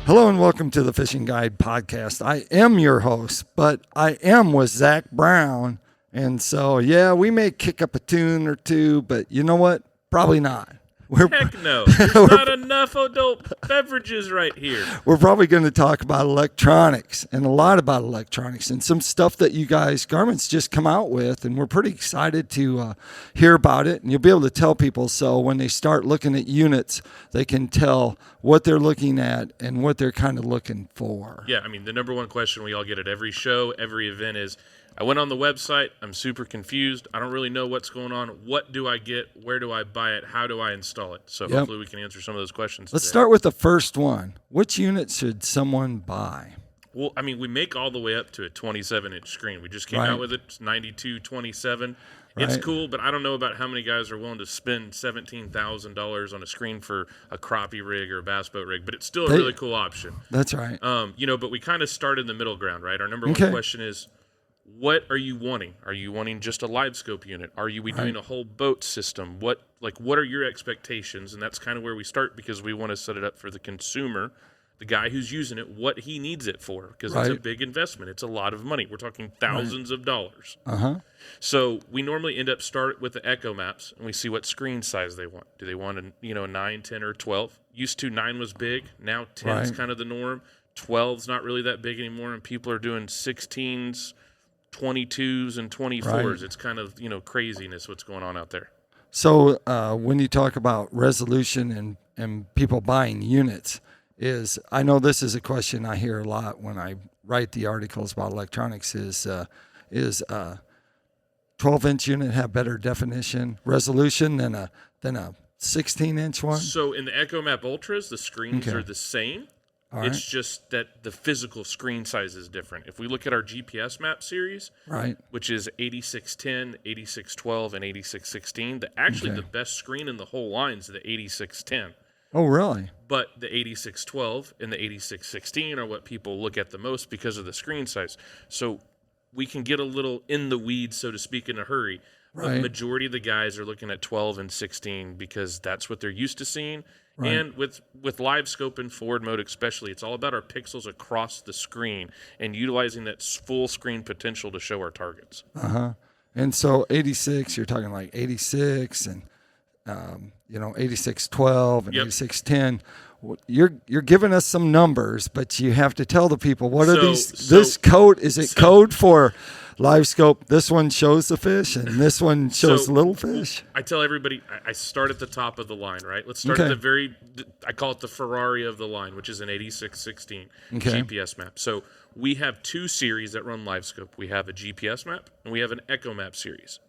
Hello and welcome to the Fishing Guide Podcast. I am your host, but I am with Zach Brown. And so, yeah, we may kick up a tune or two, but you know what? Probably not. Heck no. There's not enough adult beverages right here. We're probably going to talk about electronics and a lot about electronics and some stuff that you guys, Garmin's just come out with, and we're pretty excited to hear about it. And you'll be able to tell people so when they start looking at units, they can tell what they're looking at and what they're kind of looking for. Yeah, I mean, the number one question we all get at every show, every event is, I went on the website, I'm super confused, I don't really know what's going on, what do I get, where do I buy it, how do I install it? So hopefully we can answer some of those questions Let's today. start with the first one. Which unit should someone buy? Well, I mean, we make all the way up to a 27-inch screen. We just came out with it, it's 92/27. It's cool, but I don't know about how many guys are willing to spend $17,000 on a screen for a crappie rig or a bass boat rig, but it's still a really cool option. That's right. But we kind of start in the middle ground, right? Our number one question is, what are you wanting? Are you wanting just a LiveScope unit? Are we doing a whole boat system? What are your expectations? And that's kind of where we start, because we want to set it up for the consumer, the guy who's using it, what he needs it for, because it's a big investment. It's a lot of money. We're talking thousands of dollars. So we normally end up start with the Echo Maps, and we see what screen size they want. Do they want a 9, 10, or 12? Used to 9 was big. Now 10 is kind of the norm. 12's not really that big anymore, and people are doing 16s, 22s, and 24s. It's kind of, craziness what's going on out there. So when you talk about resolution and people buying units, I know this is a question I hear a lot when I write the articles about electronics, is 12-inch unit have better definition resolution than a 16-inch one? So in the Echo Map Ultras, the screens are the same. It's just that the physical screen size is different. If we look at our GPS map series, which is 8610, 8612, and 8616, the best screen in the whole line is the 8610. Oh, really? But the 8612 and the 8616 are what people look at the most because of the screen size. So we can get a little in the weeds, so to speak, in a hurry. The majority of the guys are looking at 12 and 16 because that's what they're used to seeing. And with LiveScope and forward mode especially, it's all about our pixels across the screen and utilizing that full screen potential to show our targets. And so 86, you're talking like 86 and 8612 and 8610. You're giving us some numbers, but you have to tell the people what are these. This code, is it code for LiveScope? This one shows the fish, and this one shows little fish. I tell everybody, I start at the top of the line, right? Let's start at I call it the Ferrari of the line, which is an 8616 GPS map. So we have two series that run LiveScope. We have a GPS map, and we have an Echo Map series.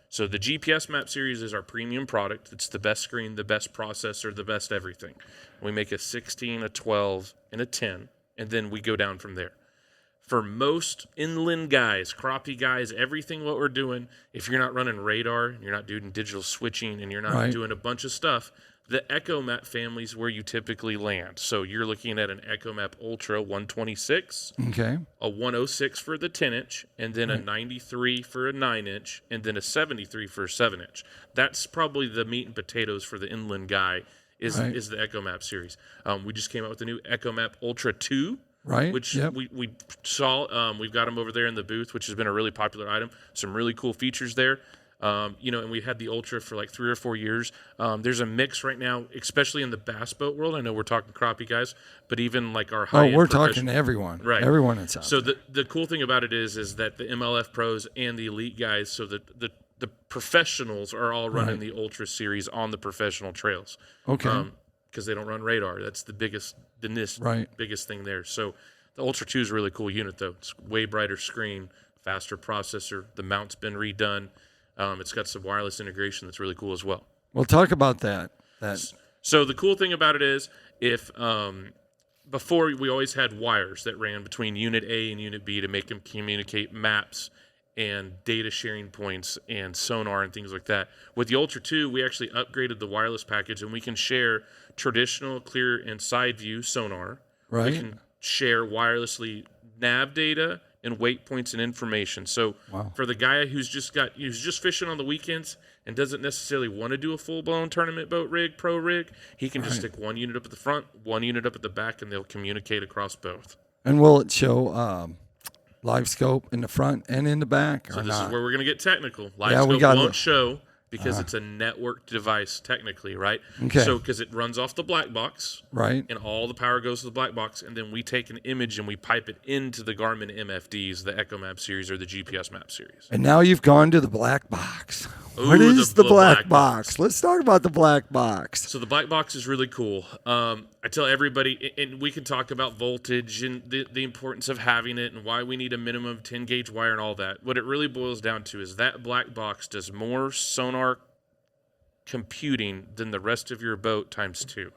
So the GPS map series is our premium product. It's the best screen, the best processor, the best everything. We make a 16, a 12, and a 10, and then we go down from there. For most inland guys, crappie guys, everything what we're doing, if you're not running radar, you're not doing digital switching, and you're not doing a bunch of stuff, the Echo Map family is where you typically land. So you're looking at an Echo Map Ultra 126, a 106 for the 10-inch, and then a 93 for a 9-inch, and then a 73 for a 7-inch. That's probably the meat and potatoes for the inland guy is the Echo Map series. We just came out with the new Echo Map Ultra 2. Which we saw. We've got them over there in the booth, which has been a really popular item. Some really cool features there. And we had the Ultra for like 3 or 4 years. There's a mix right now, especially in the bass boat world. I know we're talking crappie guys, but even like our high-end we're talking to everyone. Everyone that's out there. So the cool thing about it is that the MLF pros and the elite guys, so the professionals are all running the Ultra series on the professional trails. Because they don't run radar. That's the biggest thing there. So the Ultra 2 is a really cool unit, though. It's way brighter screen, faster processor. The mount's been redone. It's got some wireless integration that's really cool as well. We'll talk about that. So the cool thing about it is before we always had wires that ran between Unit A and Unit B to make them communicate maps and data sharing points and sonar and things like that. With the Ultra 2, we actually upgraded the wireless package, and we can share traditional clear and side view sonar. We can share wirelessly nav data and weight points and information. So for the guy who's just fishing on the weekends, and doesn't necessarily want to do a full-blown tournament boat rig, pro rig, he can just stick one unit up at the front, one unit up at the back, and they'll communicate across both. And will it show LiveScope in the front and in the back? So this is where we're going to get technical. Yeah, LiveScope won't show because it's a networked device technically, right? Okay. So because it runs off the black box, right, and all the power goes to the black box, and then we take an image and we pipe it into the Garmin MFDs, the Echo Map series or the GPS Map series. And now you've gone to the black box. Ooh, what is the black box? Let's talk about the black box. So the black box is really cool. I tell everybody, and we can talk about voltage and the importance of having it and why we need a minimum of 10 gauge wire and all that. What it really boils down to is that black box does more sonar computing than the rest of your boat times 2.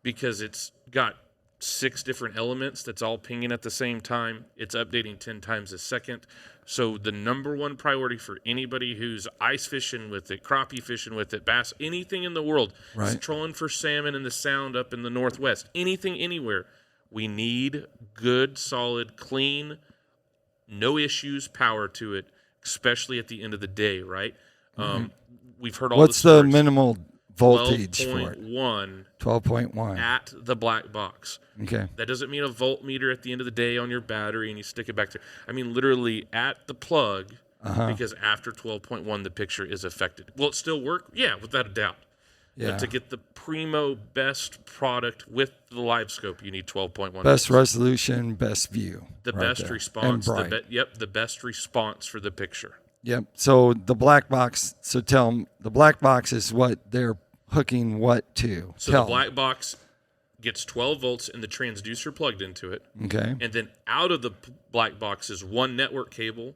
Because it's got 6 different elements that's all pinging at the same time. It's updating 10 times a second. So the number one priority for anybody who's ice fishing with it, crappie fishing with it, bass, anything in the world, is trolling for salmon in the Sound up in the Northwest, anything, anywhere, we need good, solid, clean, no issues power to it, especially at the end of the day, right? We've heard all What's the minimal voltage for it? 12.1 at the black box. Okay. That doesn't mean a voltmeter at the end of the day on your battery and you stick it back there. I mean literally at the plug, because after 12.1 the picture is affected. Will it still work? Yeah, without a doubt. Yeah. But to get the primo best product with the LiveScope, you need 12.1. Best resolution, best view. The best response. The best response for the picture. Yep. So the black box. So tell them the black box is what they're hooking what to. So the black box gets 12 volts and the transducer plugged into it. Okay. And then out of the black box is one network cable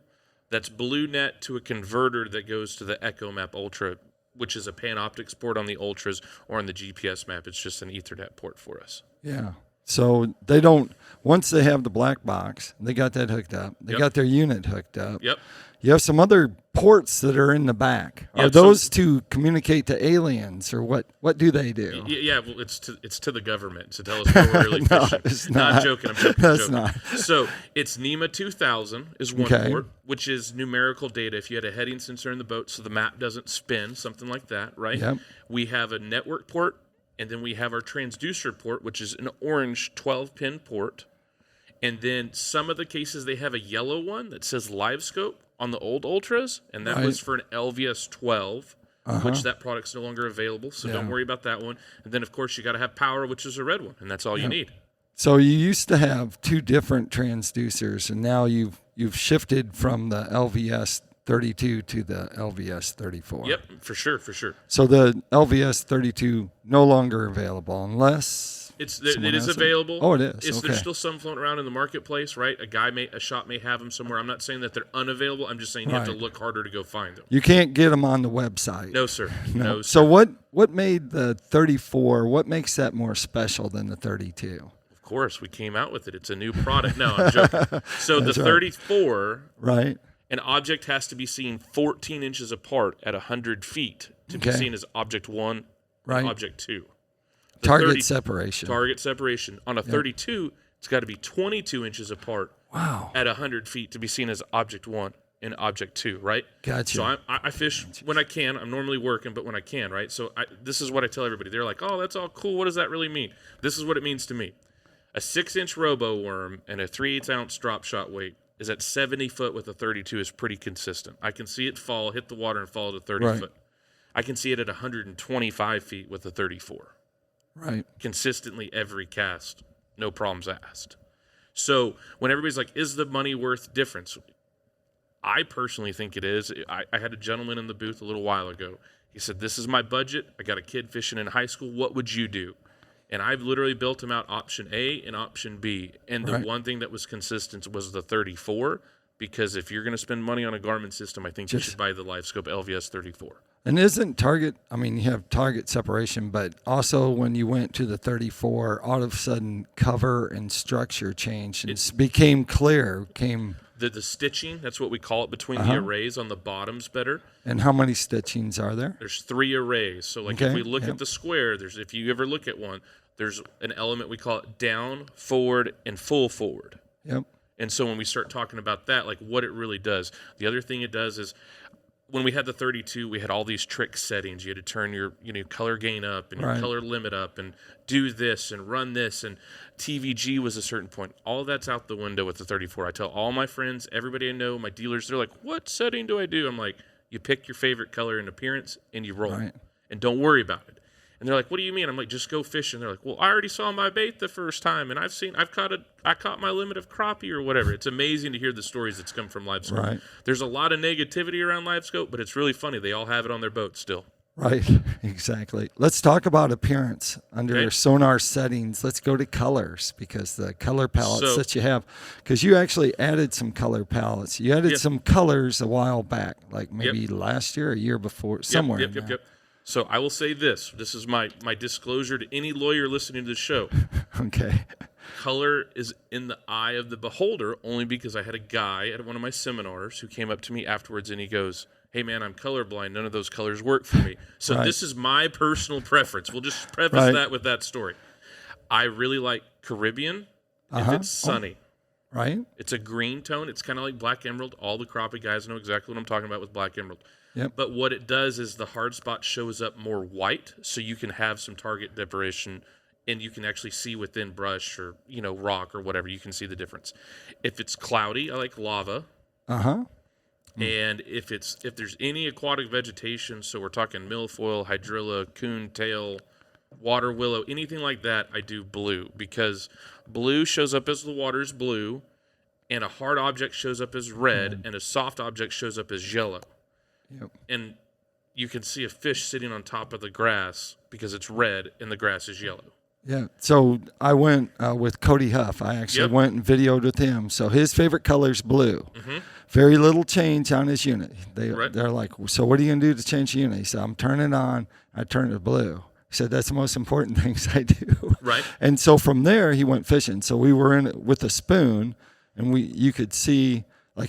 that's BlueNet to a converter that goes to the Echo Map Ultra, which is a Panoptix port on the Ultras, or on the GPS Map, it's just an Ethernet port for us. Yeah. So they don't, once they have the black box, they got that hooked up. They got their unit hooked up. Yep. You have some other ports that are in the back. Are those to communicate to aliens, or what do they do? Yeah, well, it's to the government to tell us where we're really fishing. It's not. I'm joking. That's not. So it's NEMA 2000 is one port, which is numerical data. If you had a heading sensor in the boat so the map doesn't spin, something like that, right? Yep. We have a network port, and then we have our transducer port, which is an orange 12-pin port. And then some of the cases, they have a yellow one that says LiveScope on the old Ultras, and that was for an LVS 12, which that product's no longer available, so don't worry about that one. And then, of course, you got to have power, which is a red one, and that's all you need. So you used to have 2 different transducers, and now you've shifted from the LVS 32 to the LVS 34. Yep, for sure. So the LVS 32 no longer available unless it is available. Oh, it is. There's still some floating around in the marketplace, right? A shop may have them somewhere. I'm not saying that they're unavailable. I'm just saying you have to look harder to go find them. You can't get them on the website. No, sir. No, sir. So what made the 34? What makes that more special than the 32? Of course, we came out with it. It's a new product. No, I'm joking. So the 34, right? An object has to be seen 14 inches apart at 100 feet to be seen as object 1 and object 2. Target separation. Target separation. On a 32, it's got to be 22 inches apart at 100 feet to be seen as object 1 and object 2, right? Gotcha. So I fish when I can. I'm normally working, but when I can, right? So this is what I tell everybody. They're like, oh, that's all cool. What does that really mean? This is what it means to me. A 6-inch robo worm and a 3/8-ounce drop shot weight is at 70 foot with a 32 is pretty consistent. I can see it hit the water and fall to 30 foot. I can see it at 125 feet with a 34. Right. Consistently every cast, no problems asked. So when everybody's like, is the money worth difference? I personally think it is. I had a gentleman in the booth a little while ago. He said, this is my budget. I got a kid fishing in high school. What would you do? And I've literally built him out option A and option B. And the one thing that was consistent was the 34, because if you're going to spend money on a Garmin system, I think you should buy the LiveScope LVS 34. And isn't target, I mean, you have target separation, but also when you went to the 34, all of a sudden cover and structure changed and it became clear, The stitching, that's what we call it, between the arrays on the bottom's better. And how many stitchings are there? There's 3 arrays. So like if we look at the square, if you ever look at one, there's an element we call it down, forward, and full forward. Yep. And so when we start talking about that, like what it really does, the other thing it does is when we had the 32, we had all these trick settings. You had to turn your color gain up and your color limit up and do this and run this, and TVG was a certain point. All of that's out the window with the 34. I tell all my friends, everybody I know, my dealers, they're like, what setting do I do? I'm like, you pick your favorite color and appearance and you roll. And don't worry about it. And they're like, what do you mean? I'm like, just go fishing. They're like, well, I already saw my bait the first time, and I caught my limit of crappie or whatever. It's amazing to hear the stories that's come from LiveScope. Right. There's a lot of negativity around LiveScope, but it's really funny. They all have it on their boat still. Right, exactly. Let's talk about appearance under sonar settings. Let's go to colors, because the color palettes that you have, because you actually added some color palettes. You added some colors a while back, like maybe last year or a year before, somewhere. Yep. So I will say this. This is my disclosure to any lawyer listening to the show. Okay. Color is in the eye of the beholder, only because I had a guy at one of my seminars who came up to me afterwards and he goes, hey, man, I'm colorblind. None of those colors work for me. So this is my personal preference. We'll just preface that with that story. I really like Caribbean if it's sunny. Right. It's a green tone. It's kind of like black emerald. All the crappie guys know exactly what I'm talking about with black emerald. Yep. But what it does is the hard spot shows up more white, so you can have some target separation, and you can actually see within brush or rock or whatever. You can see the difference. If it's cloudy, I like lava. And if there's any aquatic vegetation, so we're talking milfoil, hydrilla, coontail, water willow, anything like that, I do blue, because blue shows up as the water's blue, and a hard object shows up as red, and a soft object shows up as yellow. Yep. And you can see a fish sitting on top of the grass because it's red and the grass is yellow. Yeah. So I went with Cody Huff. I actually went and videoed with him. So his favorite color is blue. Very little change on his unit. They're like, so what are you going to do to change the unit? He said, I'm turning it on. I turn it to blue. He said, that's the most important things I do. Right. And so from there, he went fishing. So we were in it with a spoon, and you could see the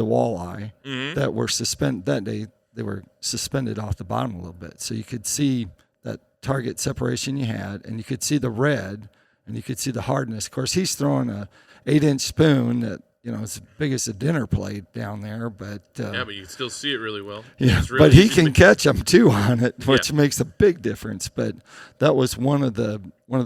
walleye that were suspended that day. They were suspended off the bottom a little bit. So you could see that target separation you had, and you could see the red, and you could see the hardness. Of course, he's throwing a 8-inch spoon that, it's as big as a dinner plate down there, but but you can still see it really well. Yeah, really but he can catch them too on it, which makes a big difference. But that was one of the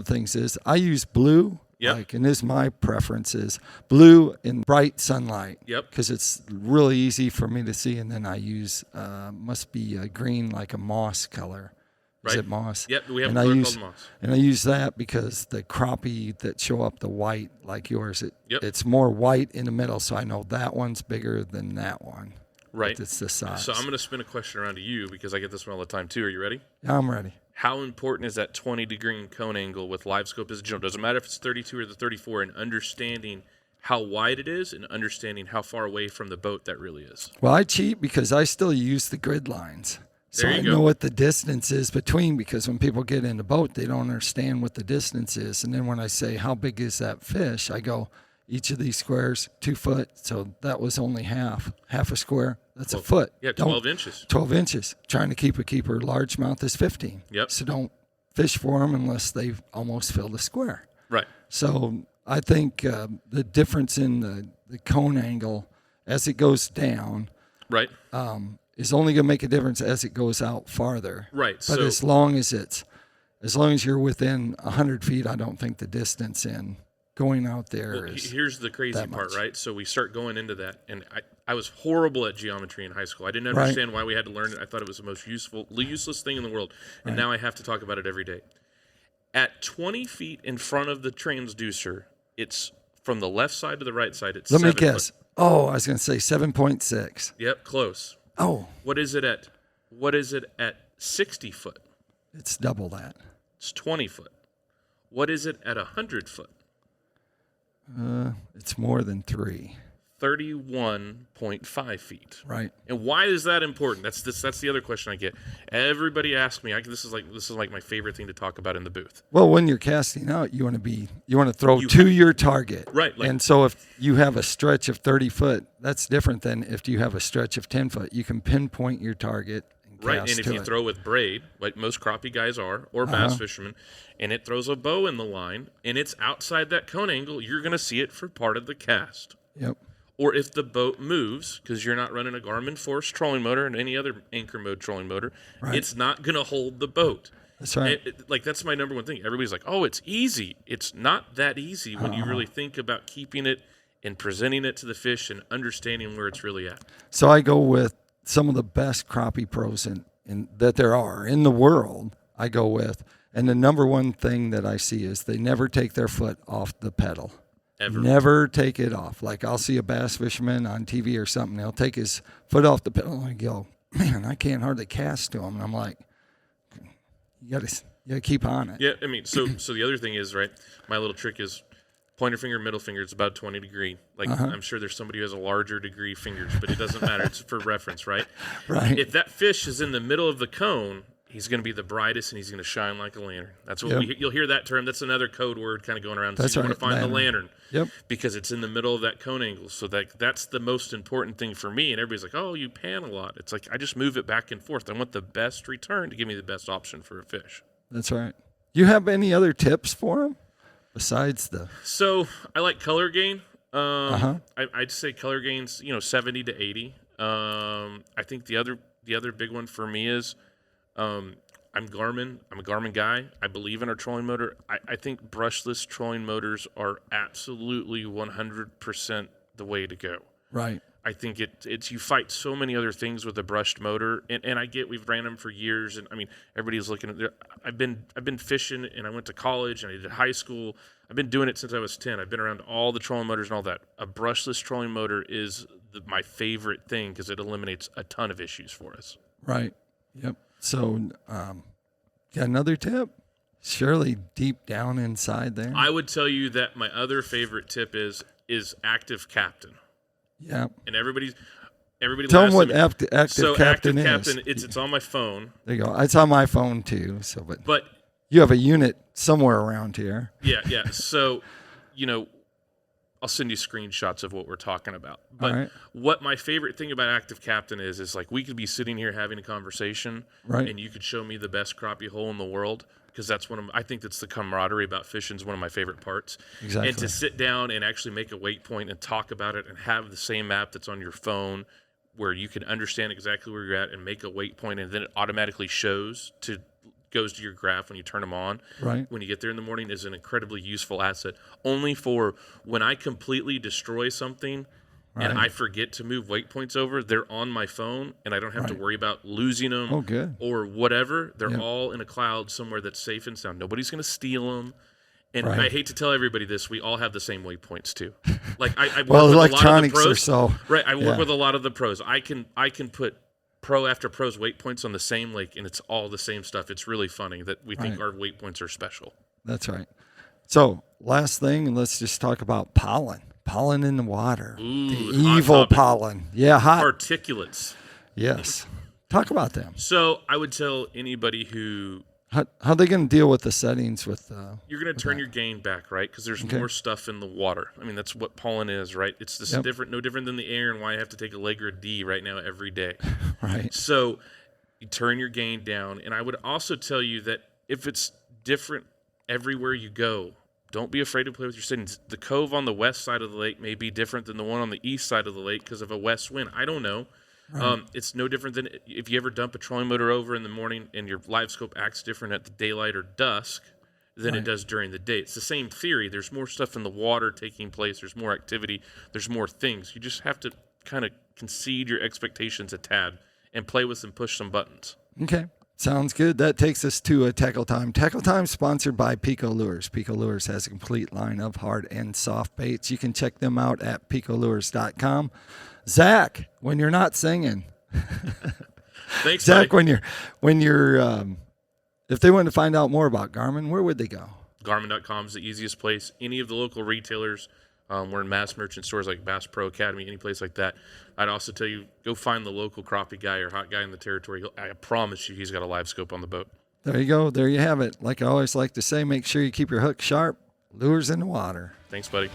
things is I use blue. And this is my preference is blue in bright sunlight. Because it's really easy for me to see, and then I use must be a green, like a moss color. Is it moss? Yep, we have a color called moss. And I use that because the crappie that show up the white like yours, it's more white in the middle, so I know that one's bigger than that one. Right. It's the size. So I'm going to spin a question around to you because I get this one all the time too. Are you ready? Yeah, I'm ready. How important is that 20-degree cone angle with LiveScope as a general? Doesn't matter if it's 32 or the 34, and understanding how wide it is and understanding how far away from the boat that really is. Well, I cheat because I still use the grid lines. So I know what the distance is between, because when people get in the boat, they don't understand what the distance is. And then when I say, how big is that fish? I go, each of these squares, 2 foot. So that was only half a square. That's a foot. Yeah, 12 inches. 12 inches. Trying to keep a keeper largemouth is 15. Yep. So don't fish for them unless they've almost filled a square. Right. So I think the difference in the cone angle as it goes down. Right. Is only going to make a difference as it goes out farther. Right. But as long as you're within 100 feet, I don't think the distance in going out there is. Here's the crazy part, right? So we start going into that, and I was horrible at geometry in high school. I didn't understand why we had to learn it. I thought it was the most useless thing in the world, and now I have to talk about it every day. At 20 feet in front of the transducer, it's from the left side to the right side. It's 7 Let me guess. Foot. Oh, I was going to say 7.6. Yep, close. Oh. What is it at 60 foot? It's double that. It's 20 foot. What is it at 100 foot? It's more than 3. 31.5 feet. Right. And why is that important? That's the other question I get. Everybody asks me. This is like my favorite thing to talk about in the booth. Well, when you're casting out, you want to throw to your target. Right. And so if you have a stretch of 30 foot, that's different than if you have a stretch of 10 foot. You can pinpoint your target. Right, and if you throw with braid, like most crappie guys are, or bass fishermen, and it throws a bow in the line, and it's outside that cone angle, you're going to see it for part of the cast. Yep. or if the boat moves, because you're not running a Garmin Force trolling motor and any other anchor mode trolling motor, it's not going to hold the boat. That's right. That's my number one thing. Everybody's like, oh, it's easy. It's not that easy when you really think about keeping it and presenting it to the fish and understanding where it's really at. So I go with some of the best crappie pros that there are in the world. I go with, and the number one thing that I see is they never take their foot off the pedal. Ever. Never take it off. Like I'll see a bass fisherman on TV or something. He'll take his foot off the pedal and I go, man, I can't hardly cast to him. And I'm like, you gotta keep on it. Yeah, I mean, so the other thing is, right, my little trick is pointer finger, middle finger, it's about 20 degree. Like, I'm sure there's somebody who has a larger degree fingers, but it doesn't matter. It's for reference, right? Right. If that fish is in the middle of the cone, he's going to be the brightest and he's going to shine like a lantern. That's what you'll hear that term. That's another code word kind of going around. That's so you right. want to find the lantern. Yep. Because it's in the middle of that cone angle. So that's the most important thing for me. And everybody's like, oh, you pan a lot. It's like, I just move it back and forth. I want the best return to give me the best option for a fish. That's right. You have any other tips for them besides the? So I like color gain. I'd say color gains, 70 to 80. I think the other big one for me is, I'm a Garmin guy. I believe in our trolling motor. I think brushless trolling motors are absolutely 100% the way to go. Right. I think it's you fight so many other things with a brushed motor, and I get we've ran them for years, and I mean everybody's looking at. I've been fishing, and I went to college, and I did high school. I've been doing it since I was 10. I've been around all the trolling motors and all that. A brushless trolling motor is my favorite thing because it eliminates a ton of issues for us. Right. Yep. So, got another tip? Surely deep down inside there. I would tell you that my other favorite tip is Active Captain. Yeah. And everybody. Tell them what Active Captain is. Active Captain, it's on my phone. There you go. It's on my phone too. So, but you have a unit somewhere around here. Yeah. So, I'll send you screenshots of what we're talking about. But what my favorite thing about Active Captain is like we could be sitting here having a conversation, and you could show me the best crappie hole in the world. Because that's I think that's the camaraderie about fishing is one of my favorite parts. Exactly. And to sit down and actually make a weight point and talk about it and have the same map that's on your phone where you can understand exactly where you're at and make a weight point and then it automatically goes to your graph when you turn them on. Right. When you get there in the morning is an incredibly useful asset. Only for when I completely destroy something and I forget to move weight points over, they're on my phone, and I don't have to worry about losing them or whatever. They're all in a cloud somewhere that's safe and sound. Nobody's going to steal them. And I hate to tell everybody this, we all have the same weight points too. Like I work with a lot of the pros. I work with a lot of the pros. I can put pro after pro's weight points on the same lake, and it's all the same stuff. It's really funny that we think our weight points are special. That's right. So last thing, let's just talk about pollen. Pollen in the water. Ooh, the evil pollen. Yeah, hot. Particulates. Yes. Talk about them. So I would tell anybody who... How are they going to deal with the settings with... You're going to turn your gain back, right? Because there's more stuff in the water. I mean, that's what pollen is, right? It's no different than the air and why I have to take a leg or a D right now every day. Right. So you turn your gain down. And I would also tell you that if it's different everywhere you go, don't be afraid to play with your settings. The cove on the west side of the lake may be different than the one on the east side of the lake because of a west wind. I don't know. Right. It's no different than if you ever dump a trolling motor over in the morning and your LiveScope acts different at the daylight or dusk than it does during the day. It's the same theory. There's more stuff in the water taking place. There's more activity. There's more things. You just have to kind of concede your expectations a tad and play with and push some buttons. Okay. Sounds good. That takes us to a Tackle Time. Tackle Time sponsored by PICO Lures. PICO Lures has a complete line of hard and soft baits. You can check them out at picolures.com. Zach, when you're not singing. Thanks, Zach, buddy. when you're if they want to find out more about Garmin, where would they go? Garmin.com is the easiest place. Any of the local retailers. We're in mass merchant stores like Bass Pro Academy, any place like that. I'd also tell you, go find the local crappie guy or hot guy in the territory. I promise you he's got a LiveScope on the boat. There you go. There you have it. Like I always like to say, make sure you keep your hook sharp. Lures in the water. Thanks, buddy.